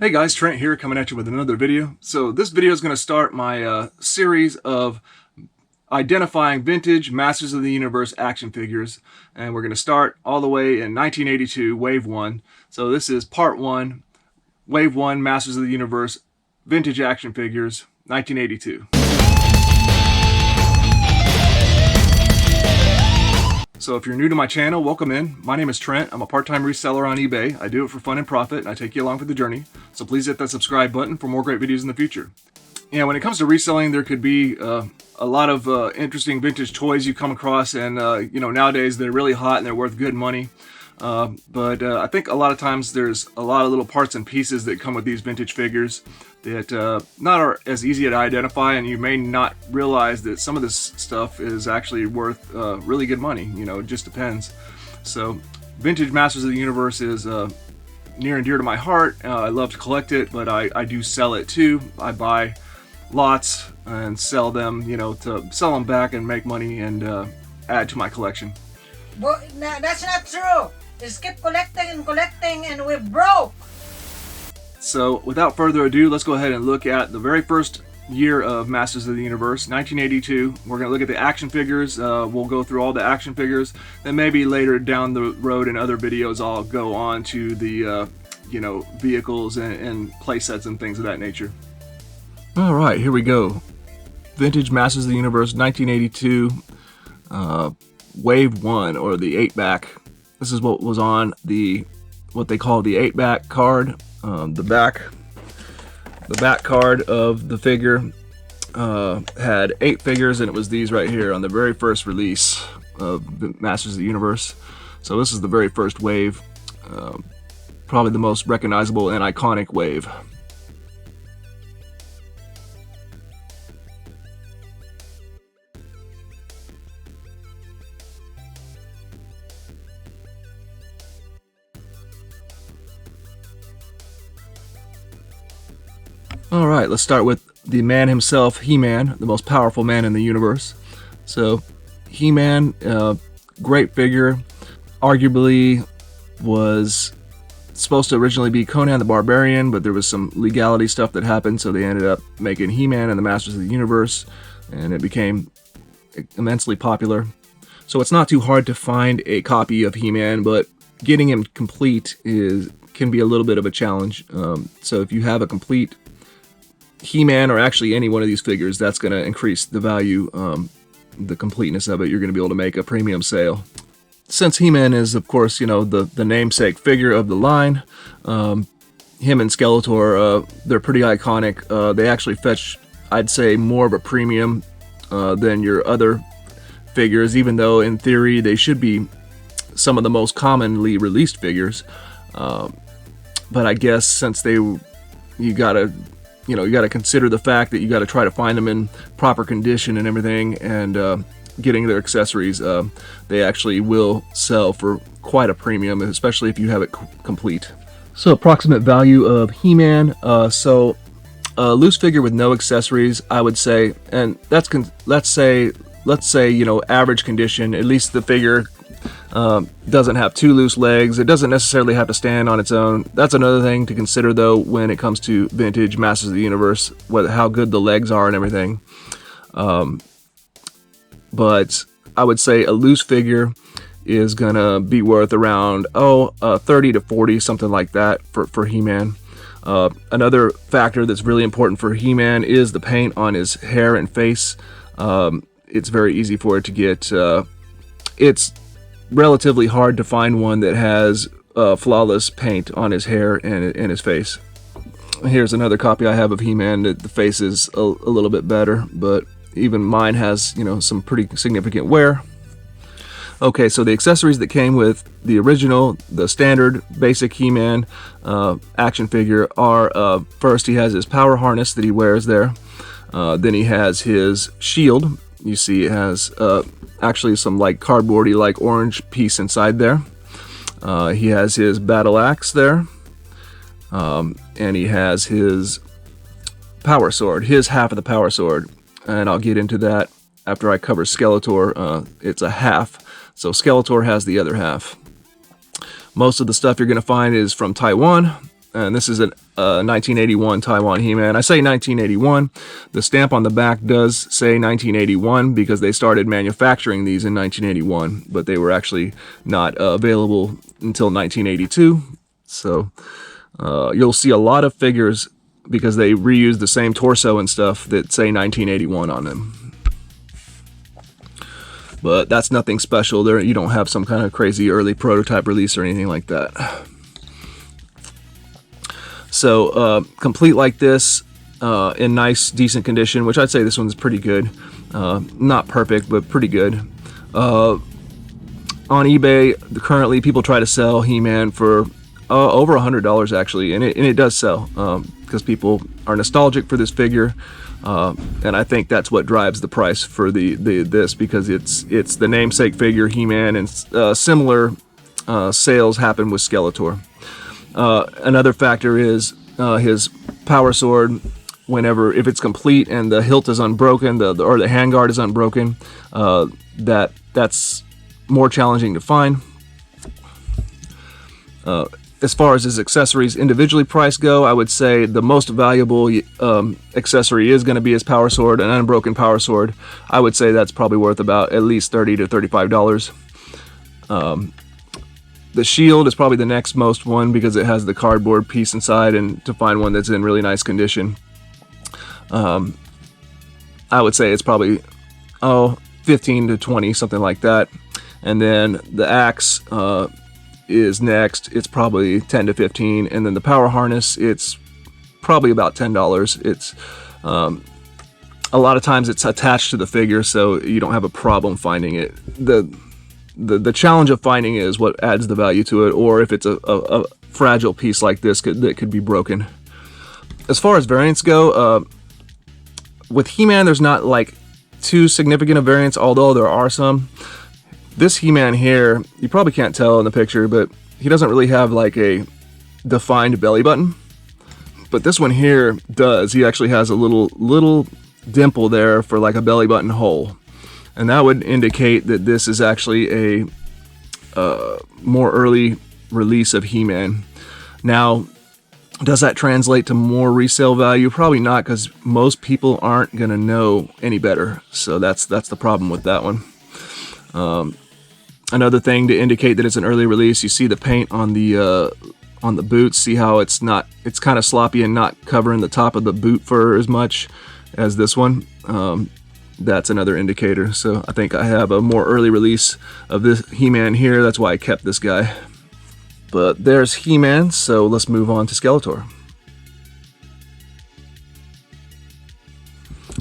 Hey guys, Trent here coming at you with another video. So this video is going to start my series of identifying vintage Masters of the Universe action figures, and we're going to start all the way in 1982, Wave 1. So this is Part 1, Wave 1, Masters of the Universe Vintage Action Figures, 1982. So if you're new to my channel, welcome in. My name is Trent. I'm a part-time reseller on eBay. I do it for fun and profit, and I take you along for the journey. So please hit that subscribe button for more great videos in the future. Yeah, when it comes to reselling, there could be a lot of interesting vintage toys you come across, and nowadays they're really hot and they're worth good money. But I think a lot of times there's a lot of little parts and pieces that come with these vintage figures that not are as easy to identify, and you may not realize that some of this stuff is actually worth really good money. It just depends. So vintage Masters of the Universe is near and dear to my heart. I love to collect it, but I do sell it too. I buy lots and sell them, to sell them back and make money and add to my collection. But that's not true. Just keep collecting and we're broke. So without further ado, let's go ahead and look at the very first year of Masters of the Universe, 1982. We're going to look at the action figures. We'll go through all the action figures. Then maybe later down the road in other videos, I'll go on to the vehicles and play sets and things of that nature. All right, here we go. Vintage Masters of the Universe, 1982, Wave 1, or the 8-back. This is what was on what they call the 8-back card. The back card of the figure had 8 figures, and it was these right here on the very first release of Masters of the Universe. So this is the very first wave, probably the most recognizable and iconic wave. Alright, let's start with the man himself, HeMan, the most powerful man in the universe. So, HeMan, great figure, arguably was supposed to originally be Conan the Barbarian, but there was some legality stuff that happened, so they ended up making HeMan and the Masters of the Universe, and it became immensely popular. So it's not too hard to find a copy of HeMan, but getting him complete can be a little bit of a challenge. So if you have a complete HeMan, or actually any one of these figures, that's going to increase the value, the completeness of it. You're going to be able to make a premium sale. Since HeMan is, of course, the namesake figure of the line, him and Skeletor, they're pretty iconic. They actually fetch, I'd say, more of a premium than your other figures, even though in theory they should be some of the most commonly released figures. But I guess since you gotta consider the fact that you got to try to find them in proper condition and everything, and getting their accessories, they actually will sell for quite a premium, especially if you have it complete. So approximate value of HeMan. So a loose figure with no accessories, I would say, and let's say average condition. At least the figure doesn't have 2 loose legs. It doesn't necessarily have to stand on its own. That's another thing to consider, though, when it comes to vintage Masters of the Universe, how good the legs are and everything. But I would say a loose figure is gonna be worth around 30 to 40, something like that, for HeMan. Another factor that's really important for HeMan is the paint on his hair and face. It's very easy for it to get. It's relatively hard to find one that has flawless paint on his hair and his face. Here's another copy I have of HeMan. The face is a little bit better, but even mine has some pretty significant wear. Okay, so the accessories that came with the original, the standard basic HeMan action figure are, first he has his power harness that he wears there. Then he has his shield. You see it has actually some like cardboardy like orange piece inside there. He has his battle axe there, and he has his power sword, his half of the power sword, and I'll get into that after I cover Skeletor. It's a half, so Skeletor has the other half. Most of the stuff you're going to find is from Taiwan, and this is 1981 Taiwan He-Man. I say 1981. The stamp on the back does say 1981 because they started manufacturing these in 1981, but they were actually not available until 1982. So you'll see a lot of figures because they reuse the same torso and stuff that say 1981 on them. But that's nothing special. There, you don't have some kind of crazy early prototype release or anything like that. So complete like this, in nice, decent condition, which I'd say this one's pretty good. Not perfect, but pretty good. On eBay, currently people try to sell He-Man for over $100 actually, and it does sell because people are nostalgic for this figure, and I think that's what drives the price for this, because it's the namesake figure He-Man, and similar sales happen with Skeletor. Another factor is his power sword. If it's complete and the hilt is unbroken, or the handguard is unbroken, that's more challenging to find. As far as his accessories individually priced go, I would say the most valuable accessory is going to be his power sword, an unbroken power sword. I would say that's probably worth about at least $30 to $35. The shield is probably the next most one because it has the cardboard piece inside, and to find one that's in really nice condition, I would say it's probably 15 to 20, something like that. And then the axe is next. It's probably 10 to 15, and then the power harness, it's probably about $10. It's a lot of times it's attached to the figure, so you don't have a problem finding it. The challenge of finding it is what adds the value to it, or if it's a fragile piece like this that could be broken. As far as variants go, with He-Man, there's not like too significant of variants, although there are some. This He-Man here, you probably can't tell in the picture, but he doesn't really have like a defined belly button. But this one here does. He actually has a little dimple there for like a belly button hole. And that would indicate that this is actually a more early release of He-Man. Now, does that translate to more resale value? Probably not, because most people aren't going to know any better. So that's the problem with that one. Another thing to indicate that it's an early release, you see the paint on the boots. See how it's kind of sloppy and not covering the top of the boot fur as much as this one. That's another indicator. So I think I have a more early release of this He-Man here. That's why I kept this guy. But there's He-Man, so let's move on to Skeletor.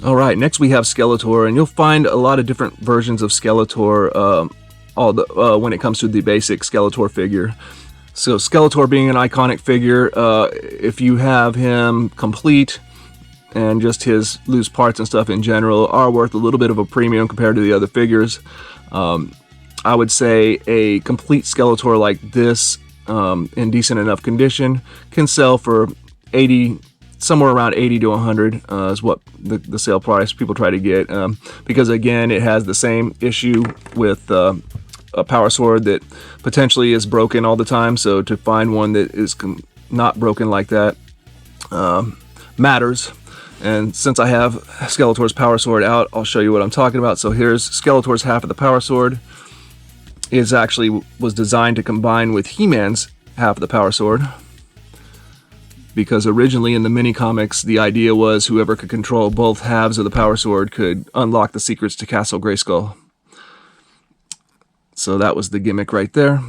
Alright, next we have Skeletor, and you'll find a lot of different versions of Skeletor when it comes to the basic Skeletor figure. So Skeletor being an iconic figure, if you have him complete, and just his loose parts and stuff in general are worth a little bit of a premium compared to the other figures. I would say a complete Skeletor like this, in decent enough condition, can sell for somewhere around 80 to 100 is what the sale price people try to get, because again it has the same issue with a power sword that potentially is broken all the time. So to find one that is not broken like that matters. And since I have Skeletor's power sword out, I'll show you what I'm talking about. So here's Skeletor's half of the power sword. It actually was designed to combine with He-Man's half of the power sword, because originally in the mini comics the idea was whoever could control both halves of the power sword could unlock the secrets to Castle Grayskull. So that was the gimmick right there.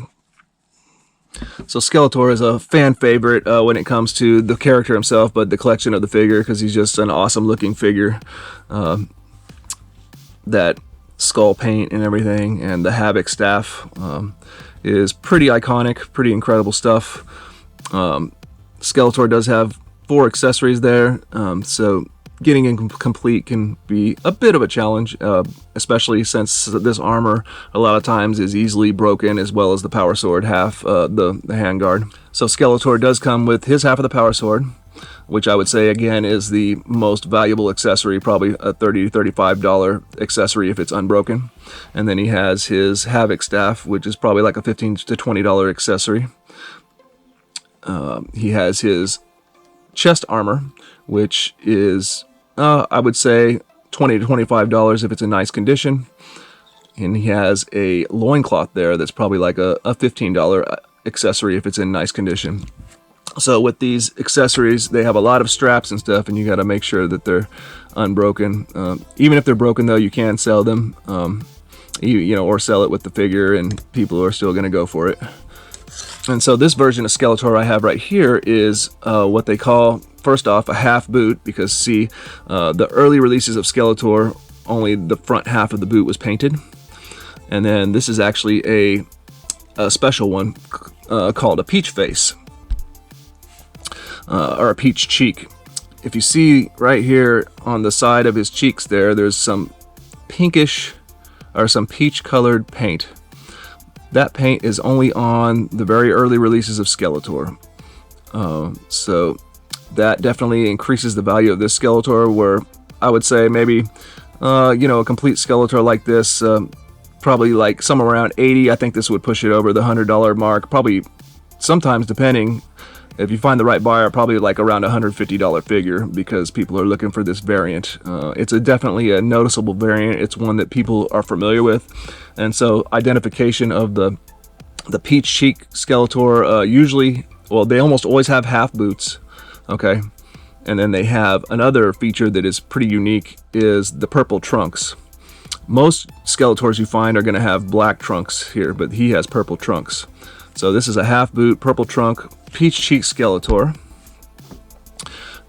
So Skeletor is a fan favorite when it comes to the character himself, but the collection of the figure, because he's just an awesome looking figure. That skull paint and everything, and the Havoc staff is pretty iconic, pretty incredible stuff. Skeletor does have 4 accessories there, so getting it complete can be a bit of a challenge, especially since this armor a lot of times is easily broken, as well as the power sword half, the handguard. So Skeletor does come with his half of the power sword, which I would say again is the most valuable accessory, probably a $30 to $35 accessory if it's unbroken. And then he has his Havoc staff, which is probably like a $15 to $20 accessory. He has his chest armor, which is, I would say, $20 to $25 if it's in nice condition. And he has a loincloth there that's probably like a $15 accessory if it's in nice condition. So with these accessories, they have a lot of straps and stuff, and you got to make sure that they're unbroken. Even if they're broken, though, you can sell them, or sell it with the figure, and people are still going to go for it. And so this version of Skeletor I have right here is what they call, first off, a half boot, because see, the early releases of Skeletor, only the front half of the boot was painted. And then this is actually a special one called a peach face. Or a peach cheek. If you see right here on the side of his cheeks there's some pinkish or some peach colored paint. That paint is only on the very early releases of Skeletor. So that definitely increases the value of this Skeletor, where I would say maybe, a complete Skeletor like this, probably like somewhere around 80. I think this would push it over the $100 mark. Probably sometimes, depending, if you find the right buyer, probably like around $150 figure, because people are looking for this variant. It's definitely a noticeable variant. It's one that people are familiar with. And so identification of the peach cheek Skeletor, usually, well, they almost always have half boots, okay? And then they have another feature that is pretty unique, is the purple trunks. Most Skeletors you find are going to have black trunks here, but he has purple trunks. So this is a half boot, purple trunk, peach cheek Skeletor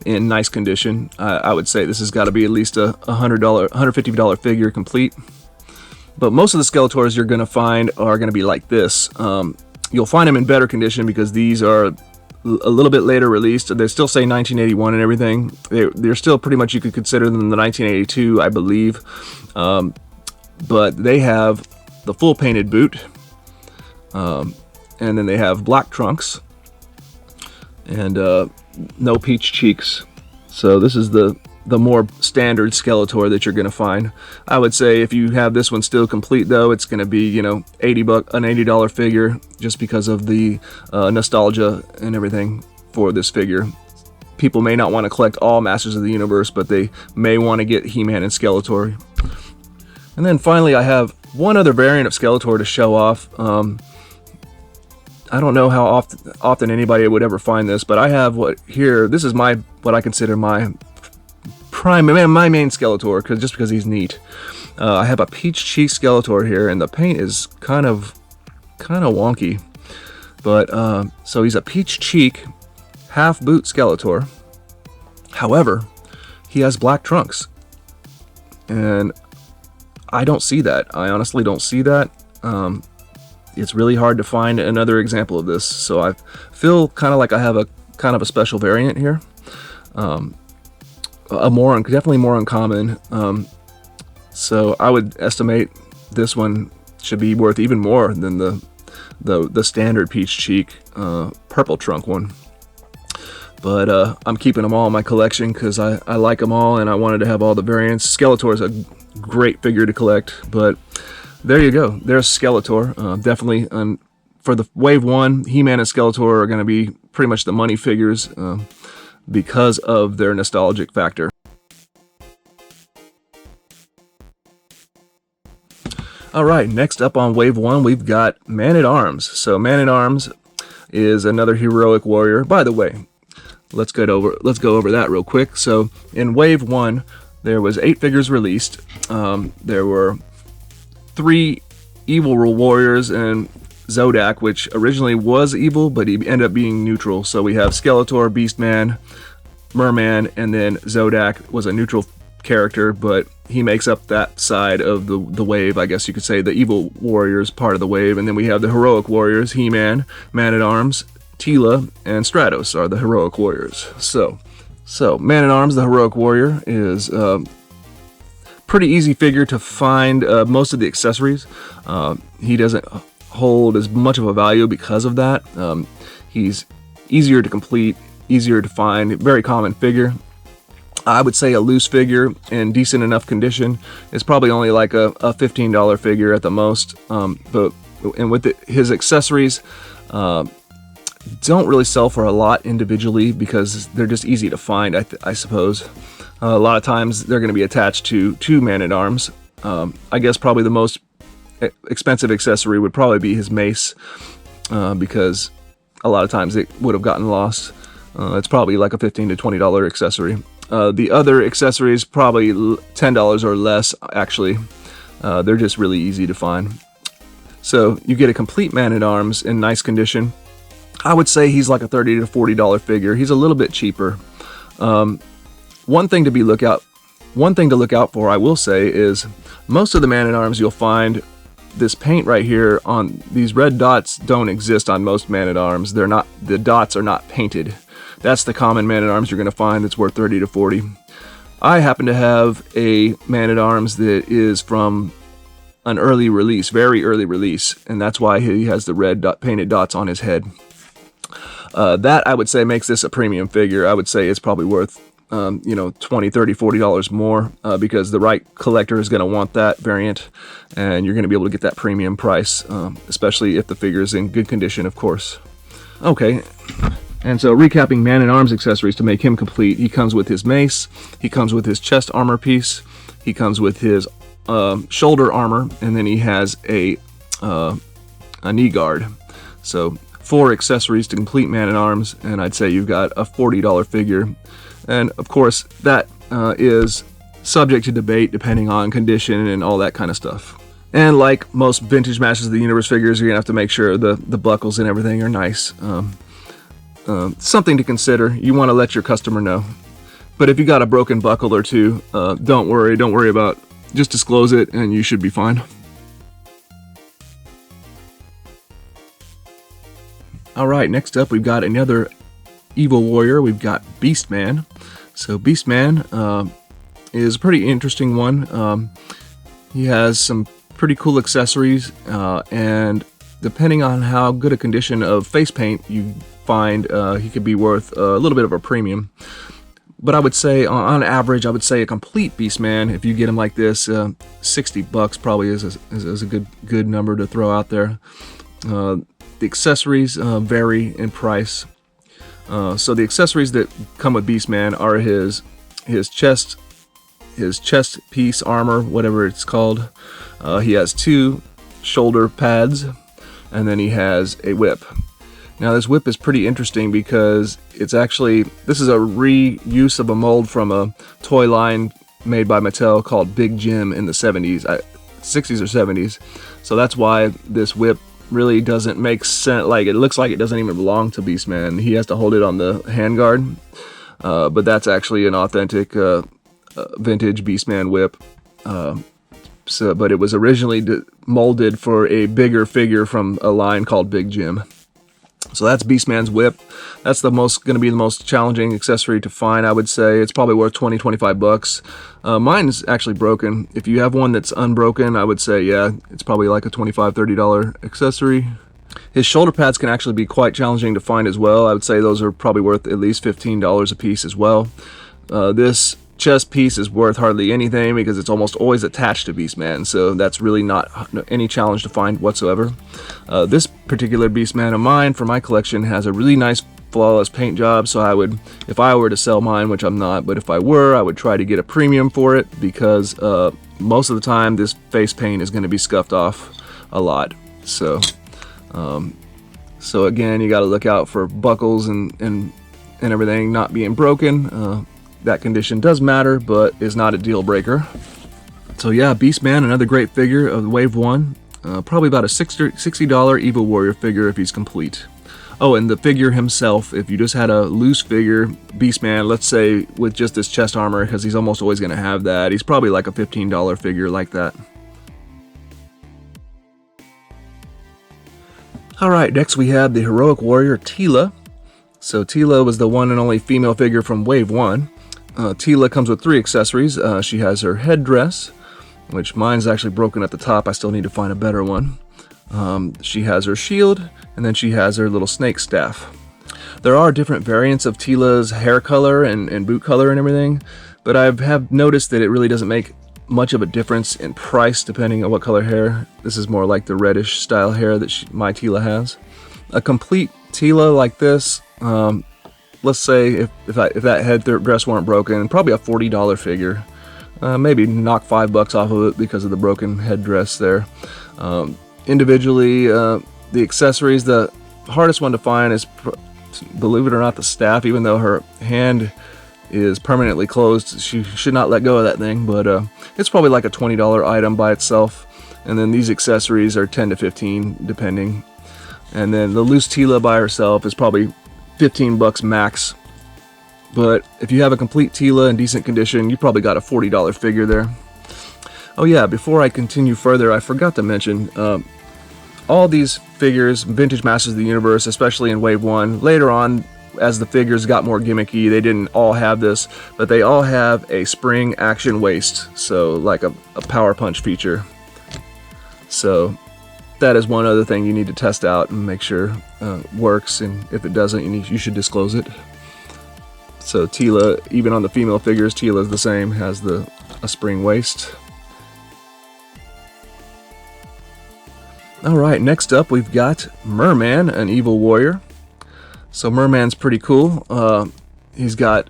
in nice condition. I would say this has got to be at least a $150 figure complete. But most of the Skeletors you're going to find are going to be like this. You'll find them in better condition because these are a little bit later released. They still say 1981 and everything. They're still pretty much, you could consider them the 1982, I believe. But they have the full painted boot. And then they have black trunks and no peach cheeks. So this is the more standard Skeletor that you're going to find. I would say if you have this one still complete, though, it's going to be, an $80 figure, just because of the nostalgia and everything for this figure. People may not want to collect all Masters of the Universe, but they may want to get He-Man and Skeletor. And then finally, I have one other variant of Skeletor to show off. I don't know how often anybody would ever find this, but I have this is what I consider my main Skeletor, because he's neat. I have a peach cheek Skeletor here, and the paint is kind of wonky. But so he's a peach cheek, half boot Skeletor. However, he has black trunks, and I don't see that. I honestly don't see that. It's really hard to find another example of this, so I feel kind of like I have a kind of a special variant here. Definitely more uncommon. So I would estimate this one should be worth even more than the standard peach cheek purple trunk one. But I'm keeping them all in my collection because I like them all, and I wanted to have all the variants. Skeletor is a great figure to collect, but there you go. There's Skeletor. Definitely, for the Wave 1, He-Man and Skeletor are going to be pretty much the money figures because of their nostalgic factor. Alright, next up on Wave 1, we've got Man-at-Arms. So Man-at-Arms is another heroic warrior. By the way, let's go over that real quick. So in Wave 1, there was 8 figures released. There were 3 evil warriors and Zodak, which originally was evil, but he ended up being neutral. So we have Skeletor, Beastman, Merman, and then Zodak was a neutral character, but he makes up that side of the wave, I guess you could say, the evil warriors part of the wave. And then we have the heroic warriors, He-Man, Man-at-Arms, Tila, and Stratus are the heroic warriors. So Man-at-Arms, the heroic warrior, is pretty easy figure to find most of the accessories. He doesn't hold as much of a value because of that. He's easier to complete, easier to find, very common figure. I would say a loose figure in decent enough condition is probably only like a $15 figure at the most. But with his accessories, don't really sell for a lot individually because they're just easy to find, I suppose. A lot of times they're going to be attached to two man-at-arms. I guess probably the most expensive accessory would probably be his mace, because a lot of times it would have gotten lost. It's probably like a $15 to $20 accessory. The other accessories probably $10 or less, actually. They're just really easy to find. So you get a complete man-at-arms in nice condition. I would say he's like a $30 to $40 figure. He's a little bit cheaper. One thing to look out for, I will say, is most of the man-at-arms you'll find this paint right here on these red dots don't exist on most man-at-arms. The dots are not painted. That's the common man-at-arms you're going to find that's worth 30 to 40. I happen to have a man-at-arms that is from an early release, very early release, and that's why he has the red painted dots on his head. That, I would say, makes this a premium figure. I would say it's probably worth $20, $30, $40 more, because the right collector is going to want that variant, and you're going to be able to get that premium price, especially if the figure is in good condition, of course. Okay, and so recapping man-at-arms accessories to make him complete, he comes with his mace, he comes with his chest armor piece, he comes with his shoulder armor, and then he has a knee guard. So 4 accessories to complete man-at-arms, and I'd say you've got a $40 figure. And of course, that is subject to debate depending on condition and all that kind of stuff. And like most vintage Masters of the Universe figures, you're gonna have to make sure the buckles and everything are nice. Something to consider. You want to let your customer know. But if you got a broken buckle or two, don't worry about. Just disclose it, and you should be fine. All right, next up we've got another evil warrior. We've got Beastman. So Beastman is a pretty interesting one. He has some pretty cool accessories, and depending on how good a condition of face paint you find, he could be worth a little bit of a premium. But I would say, on average, I would say a complete Beastman, if you get him like this, $60 probably is a good number to throw out there. The accessories vary in price. So the accessories that come with Beastman are his chest piece armor, whatever it's called. He has 2 shoulder pads, and then he has a whip. Now this whip is pretty interesting because this is a reuse of a mold from a toy line made by Mattel called Big Jim in the 60s or 70s. So that's why this whip really doesn't make sense. Like, it looks like it doesn't even belong to Beastman. He has to hold it on the handguard, but that's actually an authentic vintage Beastman whip. But it was originally molded for a bigger figure from a line called Big Jim. So that's Beastman's whip. That's going to be the most challenging accessory to find, I would say. It's probably worth $20, $25. Mine's actually broken. If you have one that's unbroken, I would say, yeah, it's probably like a $25, $30 accessory. His shoulder pads can actually be quite challenging to find as well. I would say those are probably worth at least $15 a piece as well. This chest piece is worth hardly anything because it's almost always attached to Beastman, so that's really not any challenge to find whatsoever. This particular Beastman of mine for my collection has a really nice flawless paint job, so I would, if I were to sell mine, which I'm not, but if I were, I would try to get a premium for it because most of the time this face paint is going to be scuffed off a lot. So again, you got to look out for buckles and everything not being broken. That condition does matter, but is not a deal breaker. So yeah, Beastman, another great figure of Wave 1. Probably about a $60 Evil Warrior figure if he's complete. Oh, and the figure himself, if you just had a loose figure, Beastman, let's say with just this chest armor, because he's almost always going to have that, he's probably like a $15 figure like that. Alright, next we have the Heroic Warrior Tila. So Tila was the one and only female figure from Wave 1. Tila comes with 3 accessories. She has her headdress, which mine's actually broken at the top. I still need to find a better one. She has her shield, and then she has her little snake staff. There are different variants of Tila's hair color and boot color and everything, but I have noticed that it really doesn't make much of a difference in price depending on what color hair. This is more like the reddish style hair that my Tila has. A complete tila like this, let's say if that headdress weren't broken, probably a $40 figure. Maybe knock $5 off of it because of the broken headdress there. Individually, the accessories, the hardest one to find is, believe it or not, the staff. Even though her hand is permanently closed, she should not let go of that thing, but it's probably like a $20 item by itself. And then these accessories are 10 to 15 depending. And then the loose tila by herself is probably $15 max. But if you have a complete tila in decent condition, you probably got a $40 figure there. Oh yeah, before I continue further, I forgot to mention, all these figures, Vintage Masters of the Universe, especially in Wave 1, later on, as the figures got more gimmicky, they didn't all have this, but they all have a spring action waist, so like a power punch feature. So that is one other thing you need to test out and make sure works, and if it doesn't, you should disclose it. So tila, even on the female figures, tila is the same, has a spring waist. Alright, next up we've got Merman, an evil warrior. So Merman's pretty cool. He's got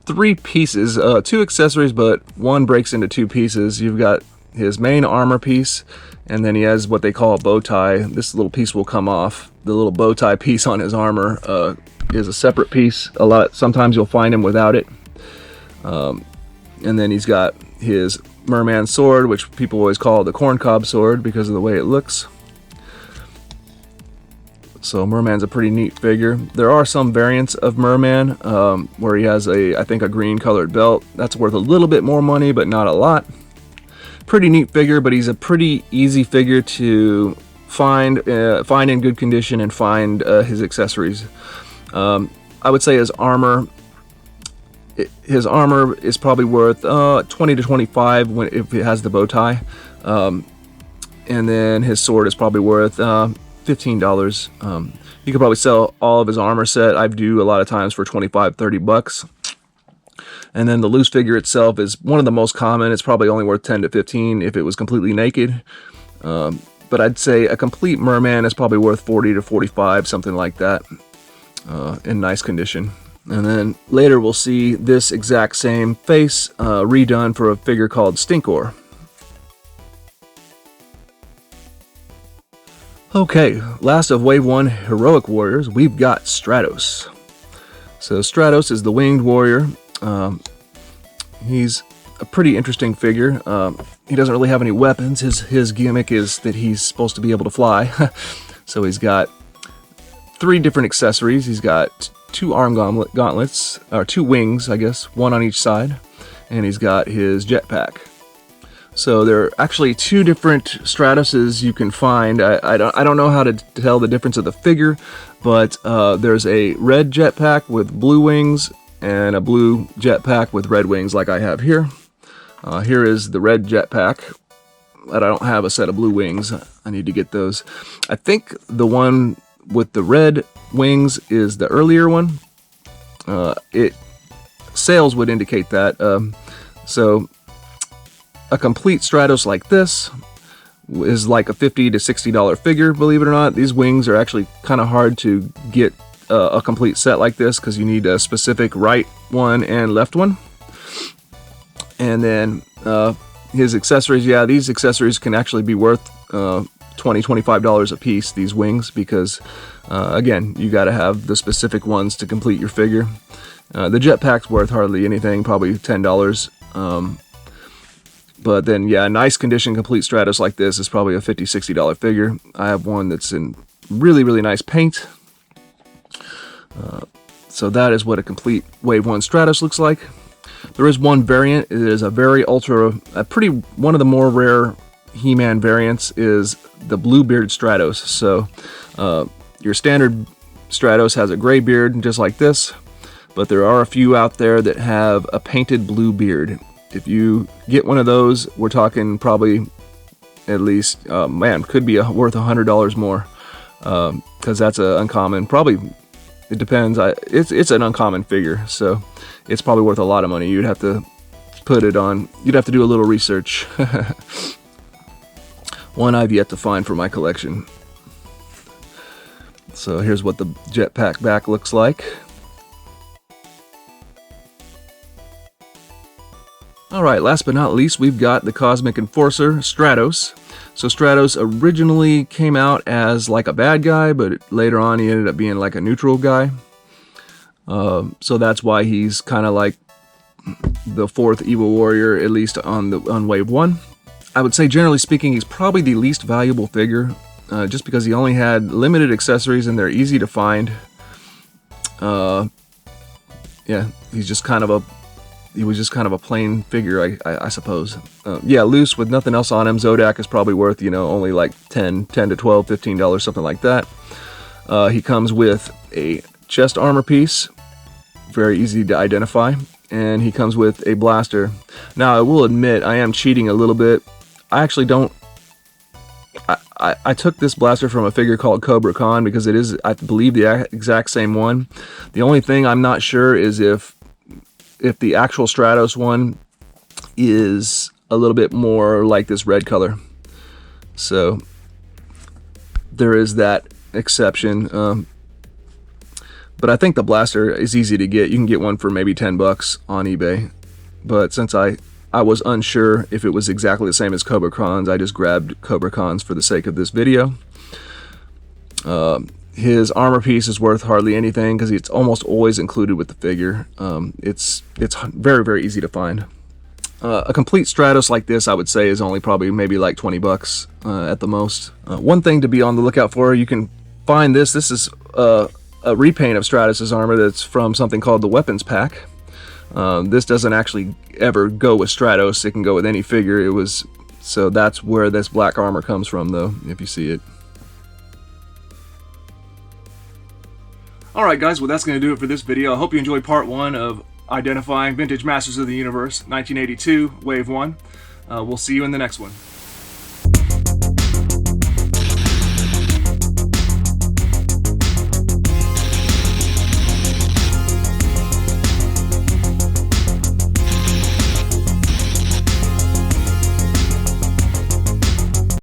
3 pieces, 2 accessories, but one breaks into 2 pieces. You've got his main armor piece, and then he has what they call a bow tie. This little piece will come off. The little bow tie piece on his armor is a separate piece. Sometimes you'll find him without it. And then he's got his merman sword, which people always call the corncob sword because of the way it looks. So Merman's a pretty neat figure. There are some variants of Merman where he has I think a green colored belt. That's worth a little bit more money, but not a lot. Pretty neat figure, but he's a pretty easy figure to find in good condition and find his accessories. I would say his armor is probably worth 20 to 25 if it has the bow tie, and then his sword is probably worth $15. You could probably sell all of his armor set. I do a lot of times for 25, 30 bucks. And then the loose figure itself is one of the most common. It's probably only worth 10 to 15 if it was completely naked. But I'd say a complete merman is probably worth 40 to 45, something like that, in nice condition. And then later we'll see this exact same face redone for a figure called Stinkor. Okay, last of Wave 1 Heroic Warriors, we've got Stratos. So Stratos is the winged warrior. He's a pretty interesting figure. He doesn't really have any weapons. His gimmick is that he's supposed to be able to fly. So he's got 3 different accessories. He's got 2 arm gauntlets, or 2 wings, I guess, 1 on each side, and he's got his jetpack. So there are actually 2 different stratuses you can find. I don't know how to tell the difference of the figure, but there's a red jetpack with blue wings and a blue jetpack with red wings like I have here. Here is the red jetpack, but I don't have a set of blue wings. I need to get those. I think the one with the red wings is the earlier one. Sales would indicate that. So a complete Stratos like this is like a $50 to $60 figure, believe it or not. These wings are actually kind of hard to get a complete set like this because you need a specific right one and left one. And then his accessories, yeah, these accessories can actually be worth $20, $25 a piece, these wings, because again, you got to have the specific ones to complete your figure. The jetpack's worth hardly anything, probably $10. But then, yeah, a nice condition complete Stratos like this is probably a $50, $60 figure. I have one that's in really, really nice paint. So that is what a complete Wave 1 Stratos looks like. There is one variant. It is a very one of the more rare HeMan variants is the Bluebeard Stratos. So your standard Stratos has a gray beard just like this, but there are a few out there that have a painted blue beard. If you get one of those, we're talking probably at least, could be worth $100 more, because that's a uncommon. Probably, it depends. It's an uncommon figure, so it's probably worth a lot of money. You'd have to put it on. You'd have to do a little research. One I've yet to find for my collection. So here's what the jetpack back looks like. Alright, last but not least, we've got the Cosmic Enforcer, Stratos. So Stratos originally came out as like a bad guy, but later on he ended up being like a neutral guy. So that's why he's kind of like the fourth evil warrior, at least on wave 1. I would say generally speaking he's probably the least valuable figure, just because he only had limited accessories and they're easy to find. Yeah, he was just kind of a plain figure, I suppose. Yeah, loose with nothing else on him. Zodak is probably worth, you know, only like $10 to $12, $15, something like that. He comes with a chest armor piece, very easy to identify, and he comes with a blaster. Now, I will admit, I am cheating a little bit. I actually don't... I took this blaster from a figure called Cobra Khan because it is, I believe, the exact same one. The only thing I'm not sure is if the actual Stratos one is a little bit more like this red color. So there is that exception. But I think the blaster is easy to get. You can get one for maybe 10 bucks on eBay. But since I was unsure if it was exactly the same as Cobra Khan's, I just grabbed Cobra Khan's for the sake of this video. His armor piece is worth hardly anything because it's almost always included with the figure. It's very, very easy to find. A complete Stratos like this, I would say, is only probably maybe like 20 bucks at the most. One thing to be on the lookout for, you can find this. This is a repaint of Stratus's armor that's from something called the Weapons Pack. This doesn't actually ever go with Stratos. It can go with any figure. So that's where this black armor comes from, though, if you see it. Alright guys, well that's going to do it for this video. I hope you enjoyed part 1 of identifying Vintage Masters of the Universe 1982 Wave 1. We'll see you in the next one.